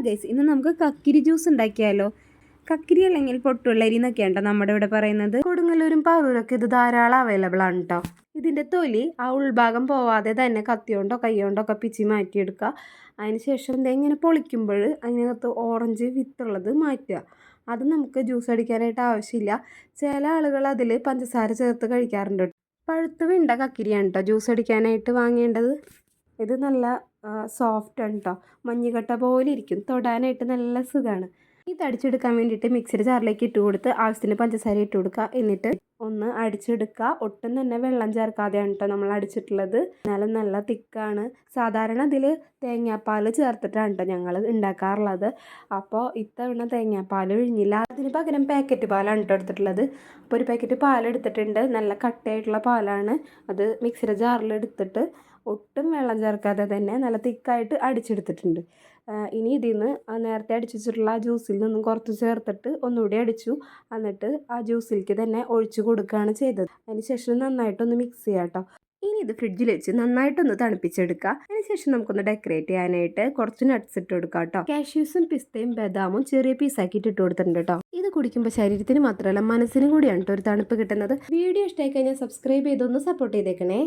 Guys, ഇന്ന് നമുക്ക് കക്കിരി juice ഉണ്ടാക്കിയാലോ. കക്കിരി അല്ലെങ്കിൽ പൊട്ടുള്ളരി എന്നൊക്കെയാണ് കേട്ടോ നമ്മുടെ ഇവിടെ പറയുന്നത്. കൊടുങ്ങല്ലൂരും പാറൂരൊക്കെ ഇത് ധാരാളം അവൈലബിൾ ആണ് കേട്ടോ. ഇതിൻ്റെ തൊലി ആ ഉൾഭാഗം പോവാതെ തന്നെ കത്തിയോണ്ടോ കൈകൊണ്ടോ ഒക്കെ പിച്ചി മാറ്റിയെടുക്കുക. അതിനുശേഷം ഇങ്ങനെ പൊളിക്കുമ്പോൾ അതിനകത്ത് ഓറഞ്ച് വിത്തുള്ളത് മാറ്റുക. അത് നമുക്ക് ജ്യൂസ് അടിക്കാനായിട്ട് ആവശ്യമില്ല. ചില ആളുകൾ അതിൽ പഞ്ചസാര ചേർത്ത് കഴിക്കാറുണ്ട്. പഴുത്ത് വിണ്ട കക്കിരിയാണ് കേട്ടോ ജ്യൂസ് അടിക്കാനായിട്ട് വാങ്ങേണ്ടത്. ഇത് നല്ല സോഫ്റ്റ് ആണ് കേട്ടോ, മഞ്ഞുകട്ട പോലെ ഇരിക്കും, തൊടാനായിട്ട് നല്ല സുഖമാണ്. ഇത് അടിച്ചെടുക്കാൻ വേണ്ടിയിട്ട് മിക്സിയുടെ ജാറിലേക്ക് ഇട്ട് കൊടുത്ത് ആവശ്യത്തിന് പഞ്ചസാര ഇട്ട് കൊടുക്കുക. എന്നിട്ട് ഒന്ന് അടിച്ചെടുക്കുക. ഒട്ടും തന്നെ വെള്ളം ചേർക്കാതെയാണ് കേട്ടോ നമ്മൾ അടിച്ചിട്ടുള്ളത്. എന്നാലും നല്ല തിക്കാണ്. സാധാരണ അതിൽ തേങ്ങാപ്പാൽ ചേർത്തിട്ടാണ് കേട്ടോ ഞങ്ങൾ ഉണ്ടാക്കാറുള്ളത്. അപ്പോൾ ഇത്തവണ തേങ്ങാപ്പാൽ ഒഴിഞ്ഞില്ല, അതിന് പകരം പാക്കറ്റ് പാലാണ് കേട്ടോ എടുത്തിട്ടുള്ളത്. അപ്പോൾ ഒരു പാക്കറ്റ് പാലെടുത്തിട്ടുണ്ട്, നല്ല കട്ടയായിട്ടുള്ള പാലാണ്. അത് മിക്സിയുടെ ജാറിൽ എടുത്തിട്ട് ഒട്ടും വെള്ളം ചേർക്കാതെ തന്നെ നല്ല തിക്കായിട്ട് അടിച്ചെടുത്തിട്ടുണ്ട്. ഇനി ഇതിൽ നിന്ന് നേരത്തെ അടിച്ചു വെച്ചിട്ടുള്ള ജ്യൂസിൽ നിന്നും കുറച്ച് ചേർത്തിട്ട് ഒന്നുകൂടി അടിച്ചു. എന്നിട്ട് ആ ജ്യൂസിലേക്ക് തന്നെ ഒഴിച്ചു കൊടുക്കുകയാണ് ചെയ്തത്. അതിന് ശേഷം നന്നായിട്ടൊന്ന് മിക്സ് ചെയ്യാം കേട്ടോ. ഇനി ഇത് ഫ്രിഡ്ജിൽ വെച്ച് നന്നായിട്ടൊന്ന് തണുപ്പിച്ചെടുക്കുക. അതിനുശേഷം നമുക്കൊന്ന് ഡെക്കറേറ്റ് ചെയ്യാനായിട്ട് കുറച്ച് നട്ട്സ് ഇട്ട് കൊടുക്കാം കേട്ടോ. കാഷ്യൂസും പിസ്തയും ബദാമും ചെറിയ പീസാക്കിയിട്ട് ഇട്ട് കൊടുത്തിട്ടുണ്ട് കേട്ടോ. ഇത് കുടിക്കുമ്പോൾ ശരീരത്തിന് മാത്രമല്ല മനസ്സിനും കൂടിയാണ് കേട്ടോ ഒരു തണുപ്പ് കിട്ടുന്നത്. വീഡിയോ ഇഷ്ടമായി കഴിഞ്ഞാൽ സബ്സ്ക്രൈബ് ചെയ്തൊന്ന് സപ്പോർട്ട് ചെയ്തേക്കണേ.